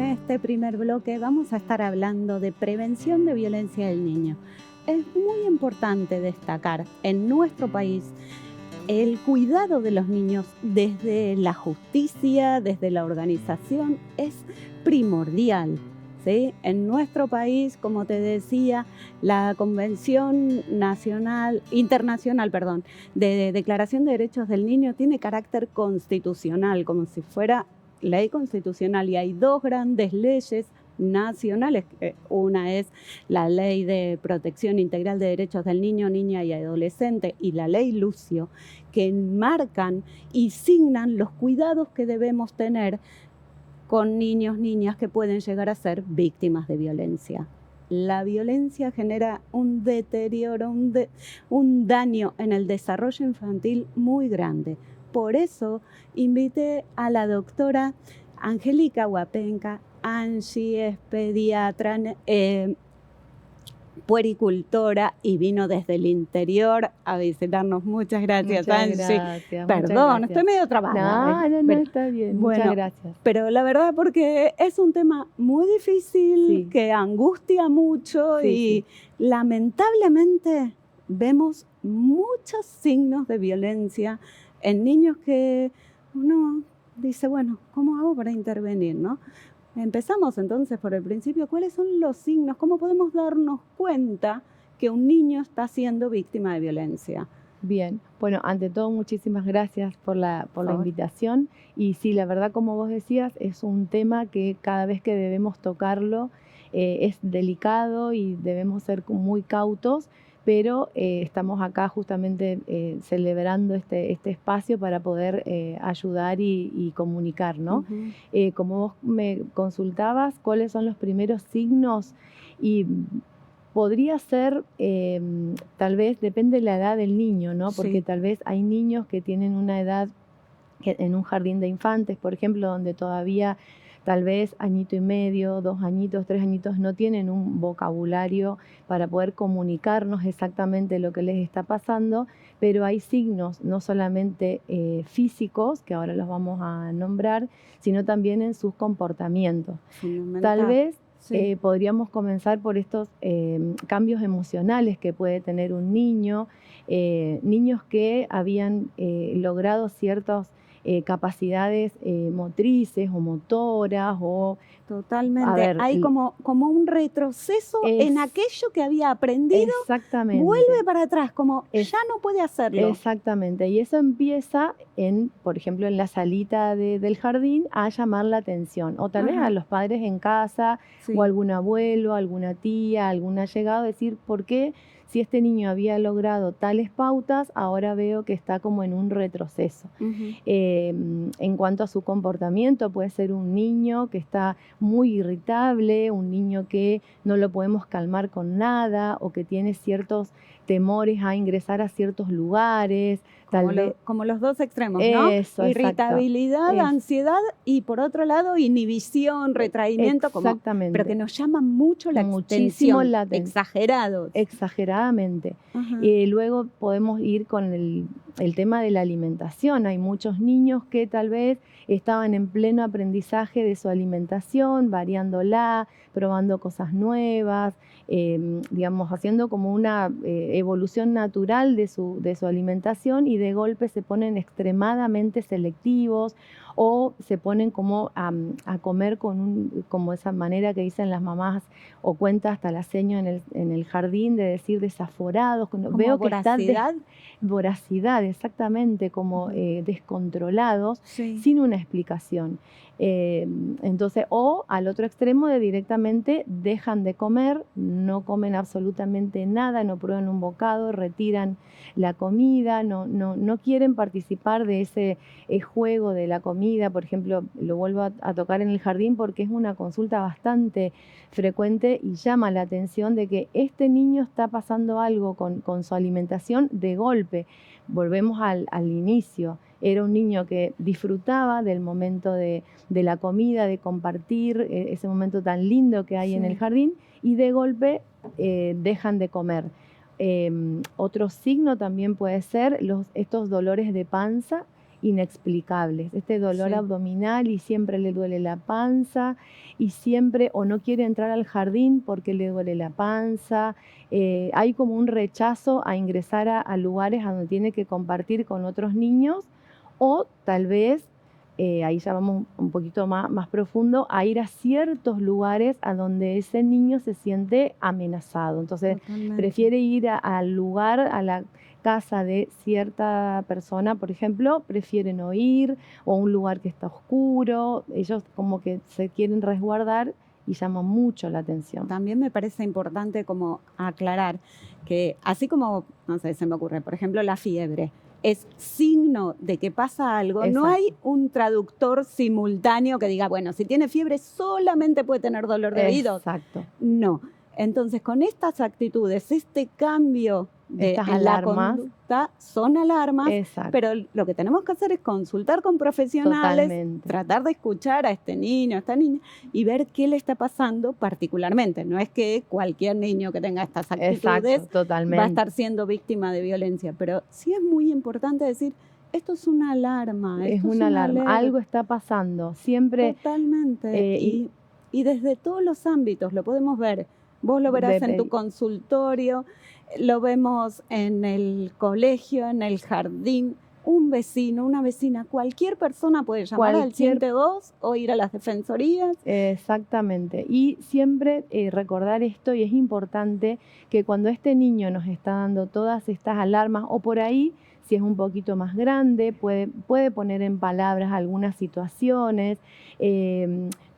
este primer bloque vamos a estar hablando de prevención de violencia del niño. Es muy importante destacar en nuestro país el cuidado de los niños desde la justicia, desde la organización, es primordial. ¿Sí? En nuestro país, como te decía, la Convención Internacional de Declaración de Derechos del Niño tiene carácter constitucional, como si fuera ley constitucional, y hay dos grandes leyes nacionales. Una es la Ley de Protección Integral de Derechos del Niño, Niña y Adolescente, y la Ley Lucio, que enmarcan y signan los cuidados que debemos tener con niños, niñas que pueden llegar a ser víctimas de violencia. La violencia genera un deterioro, un daño en el desarrollo infantil muy grande. Por eso invité a la doctora Angélica Huapenca. Angie es pediatra, puericultora, y vino desde el interior a visitarnos. Muchas gracias, Angie. Gracias, Perdón, estoy medio trabada. No, está bien. Bueno, muchas gracias. Pero la verdad, porque es un tema muy difícil, sí, que angustia mucho, sí, y sí, lamentablemente vemos muchos signos de violencia en niños que uno dice, bueno, ¿cómo hago para intervenir, no? Empezamos entonces por el principio. ¿Cuáles son los signos? ¿Cómo podemos darnos cuenta que un niño está siendo víctima de violencia? Bien, bueno, ante todo muchísimas gracias por la invitación. Y sí, la verdad, como vos decías, es un tema que cada vez que debemos tocarlo es delicado y debemos ser muy cautos, pero estamos acá justamente celebrando este espacio para poder ayudar y comunicar, ¿no? Como vos me consultabas, ¿cuáles son los primeros signos? Y podría ser, tal vez, depende de la edad del niño, ¿no? Porque sí, tal vez hay niños que tienen una edad en un jardín de infantes, por ejemplo, donde todavía tal vez añito y medio, 2 añitos, 3 añitos, no tienen un vocabulario para poder comunicarnos exactamente lo que les está pasando, pero hay signos no solamente físicos, que ahora los vamos a nombrar, sino también en sus comportamientos. Tal vez sí, podríamos comenzar por estos cambios emocionales que puede tener un niño, niños que habían logrado ciertas capacidades motrices o motoras o... Totalmente. Hay como un retroceso en aquello que había aprendido. Exactamente. Vuelve para atrás, como ya no puede hacerlo. Exactamente. Y eso empieza, por ejemplo, en la salita del jardín a llamar la atención. O tal vez a los padres en casa, sí, o algún abuelo, alguna tía, algún allegado, decir, ¿por qué? Si este niño había logrado tales pautas, ahora veo que está como en un retroceso. En cuanto a su comportamiento, puede ser un niño que está muy irritable, un niño que no lo podemos calmar con nada o que tiene ciertos temores a ingresar a ciertos lugares. Como los dos extremos, ¿no? Eso, irritabilidad, ansiedad y por otro lado inhibición, retraimiento, exactamente, pero que nos llaman mucho la atención, exagerados. Exageradamente. Luego podemos ir con el tema de la alimentación. Hay muchos niños que tal vez estaban en pleno aprendizaje de su alimentación, variándola, probando cosas nuevas, digamos, haciendo como una evolución natural de su alimentación, y de golpe se ponen extremadamente selectivos o se ponen como a comer como esa manera que dicen las mamás o cuenta hasta la seño en el jardín de decir desaforados. Veo que voracidad. Voracidad, exactamente, como descontrolados, sí, sin una explicación. Entonces, o al otro extremo de directamente dejan de comer, no comen absolutamente nada, no prueban un bocado, retiran la comida, no quieren participar de ese juego de la comida. Por ejemplo, lo vuelvo a tocar en el jardín porque es una consulta bastante frecuente y llama la atención de que este niño está pasando algo con su alimentación de golpe. Volvemos al inicio. Era un niño que disfrutaba del momento de la comida, de compartir ese momento tan lindo que hay, sí, en el jardín, y de golpe dejan de comer. Otro signo también puede ser estos dolores de panza inexplicables. Este dolor Sí. abdominal y siempre le duele la panza y siempre o no quiere entrar al jardín porque le duele la panza. Hay como un rechazo a ingresar a lugares a donde tiene que compartir con otros niños o tal vez, ahí ya vamos un poquito más profundo, a ir a ciertos lugares a donde ese niño se siente amenazado. Entonces Totalmente. prefiere ir al lugar, a la casa de cierta persona, por ejemplo, prefieren no ir, o a un lugar que está oscuro. Ellos como que se quieren resguardar y llama mucho la atención. También me parece importante como aclarar que así como, no sé, se me ocurre, por ejemplo, la fiebre es signo de que pasa algo, no Exacto. hay un traductor simultáneo que diga, bueno, si tiene fiebre solamente puede tener dolor de oídos. Exacto. No. Entonces, con estas actitudes, este cambio Estas en la alarmas. conducta son alarmas, Exacto. pero lo que tenemos que hacer es consultar con profesionales, Totalmente. tratar de escuchar a este niño, a esta niña y ver qué le está pasando particularmente. No es que cualquier niño que tenga estas actitudes Exacto, va a totalmente. estar siendo víctima de violencia, pero sí es muy importante decir, esto es una alarma, Es esto es una alarma, alerta. algo está pasando. Siempre Totalmente. Y desde todos los ámbitos lo podemos ver. Vos lo verás en tu consultorio, lo vemos en el colegio, en el jardín. Un vecino, una vecina, cualquier persona puede llamar al 102 o ir a las defensorías. Exactamente. Y siempre recordar esto, y es importante que cuando este niño nos está dando todas estas alarmas, o por ahí, si es un poquito más grande, puede poner en palabras algunas situaciones.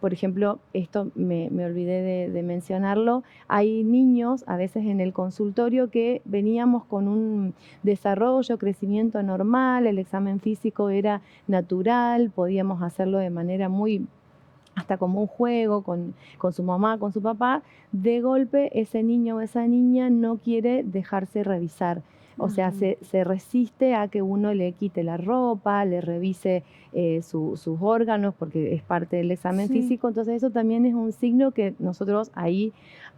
Por ejemplo, esto me olvidé de mencionarlo, hay niños a veces en el consultorio que veníamos con un desarrollo, crecimiento normal, el examen físico era natural, podíamos hacerlo de manera muy, hasta como un juego con su mamá, con su papá. De golpe ese niño o esa niña no quiere dejarse revisar. O sea, se resiste a que uno le quite la ropa, le revise sus órganos, porque es parte del examen físico. Entonces eso también es un signo que nosotros ahí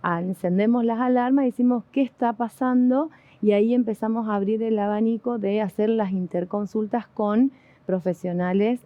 encendemos las alarmas y decimos, ¿qué está pasando? Y ahí empezamos a abrir el abanico de hacer las interconsultas con profesionales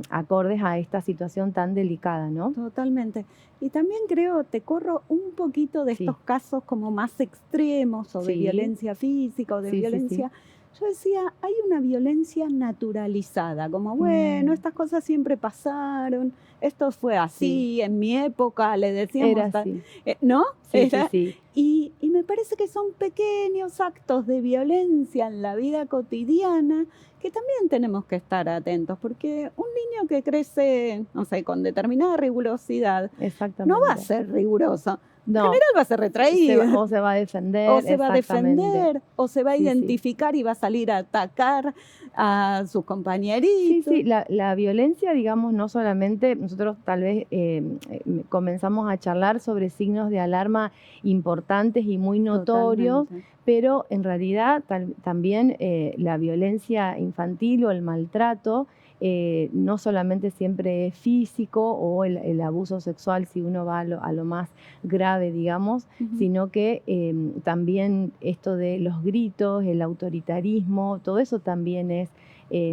acordes a esta situación tan delicada, ¿no? Totalmente. Y también creo, te corro un poquito de estos casos como más extremos o de violencia física o de violencia. Yo decía, hay una violencia naturalizada, como bueno, estas cosas siempre pasaron, esto fue así, en mi época le decíamos, era así. ¿no? Sí. Y me parece que son pequeños actos de violencia en la vida cotidiana que también tenemos que estar atentos, porque un niño que crece, no sé, con determinada rigurosidad, no va a ser riguroso. En general va a ser retraído. O se va a defender. O se va a defender, o se va a identificar y va a salir a atacar a sus compañeritos. Sí, la violencia, digamos, no solamente, nosotros tal vez comenzamos a charlar sobre signos de alarma importantes y muy notorios, pero en realidad también la violencia infantil o el maltrato no solamente siempre es físico o el abuso sexual si uno va a lo más grave, digamos, sino que también esto de los gritos, el autoritarismo, todo eso también es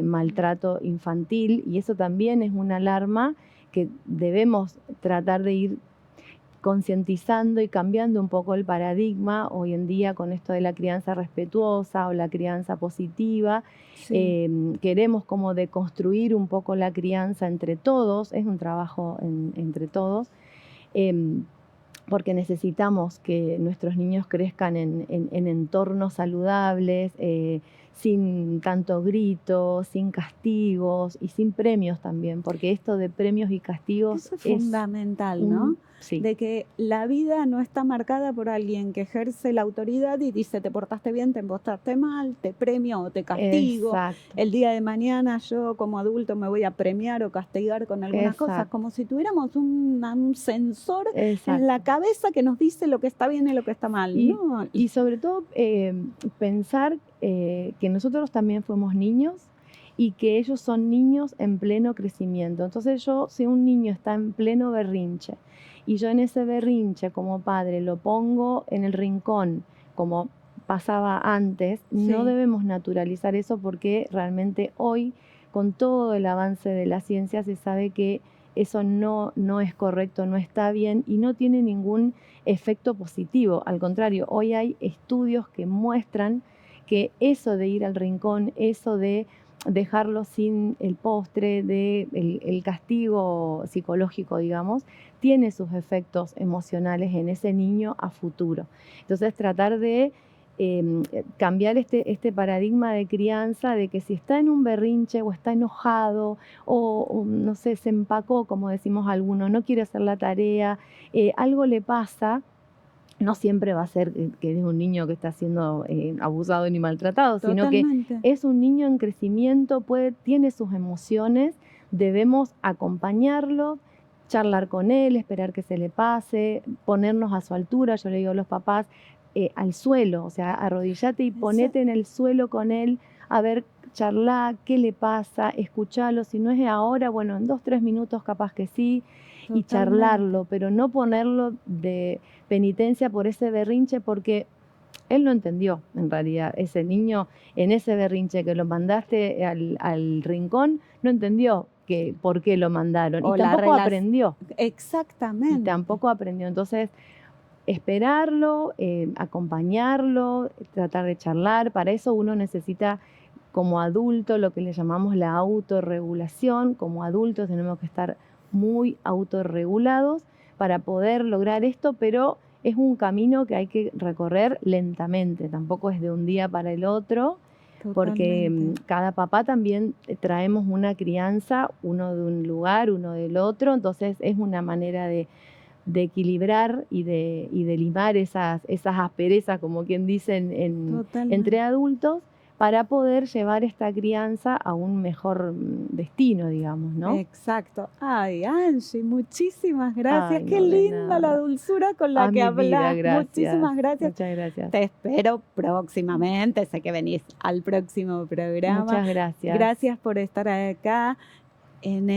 maltrato infantil, y eso también es una alarma que debemos tratar de ir concientizando y cambiando un poco el paradigma hoy en día con esto de la crianza respetuosa o la crianza positiva. Queremos como deconstruir un poco la crianza entre todos, es un trabajo entre todos, porque necesitamos que nuestros niños crezcan en entornos saludables, sin tanto grito, sin castigos y sin premios también, porque esto de premios y castigos eso es fundamental, ¿no? Sí. De que la vida no está marcada por alguien que ejerce la autoridad y dice te portaste bien, te portaste mal, te premio o te castigo. Exacto. El día de mañana yo como adulto me voy a premiar o castigar con algunas cosas, como si tuviéramos un sensor en la cabeza que nos dice lo que está bien y lo que está mal. Y sobre todo pensar que nosotros también fuimos niños y que ellos son niños en pleno crecimiento. Entonces si un niño está en pleno berrinche y yo en ese berrinche como padre lo pongo en el rincón como pasaba antes, no debemos naturalizar eso, porque realmente hoy con todo el avance de la ciencia se sabe que eso no es correcto, no está bien y no tiene ningún efecto positivo. Al contrario, hoy hay estudios que muestran que eso de ir al rincón, eso de dejarlo sin el postre, el castigo psicológico, digamos, tiene sus efectos emocionales en ese niño a futuro. Entonces, tratar de cambiar este paradigma de crianza de que si está en un berrinche o está enojado o no sé, se empacó, como decimos algunos, no quiere hacer la tarea, algo le pasa, no siempre va a ser que es un niño que está siendo abusado ni maltratado, sino que es un niño en crecimiento, tiene sus emociones, debemos acompañarlo, charlar con él, esperar que se le pase, ponernos a su altura. Yo le digo a los papás, al suelo, o sea, arrodillate y ponete en el suelo con él, a ver, charlá, qué le pasa, escuchalo, si no es ahora, bueno, en 2, 3 minutos capaz que sí, y charlarlo, pero no ponerlo de penitencia por ese berrinche, porque él no entendió, en realidad, ese niño en ese berrinche que lo mandaste al rincón, no entendió por qué lo mandaron, y tampoco aprendió. Exactamente. Y tampoco aprendió, entonces esperarlo, acompañarlo, tratar de charlar. Para eso uno necesita, como adulto, lo que le llamamos la autorregulación. Como adultos tenemos que estar muy autorregulados para poder lograr esto, pero es un camino que hay que recorrer lentamente, tampoco es de un día para el otro. Totalmente. Porque cada papá también traemos una crianza, uno de un lugar, uno del otro, entonces es una manera de equilibrar y de limar esas asperezas, como quien dice, entre adultos, para poder llevar esta crianza a un mejor destino, digamos, ¿no? Exacto. Ay, Angie, muchísimas gracias. Qué linda la dulzura con la que hablas. Muchísimas gracias. Muchas gracias. Te espero próximamente. Sé que venís al próximo programa. Muchas gracias. Gracias por estar acá en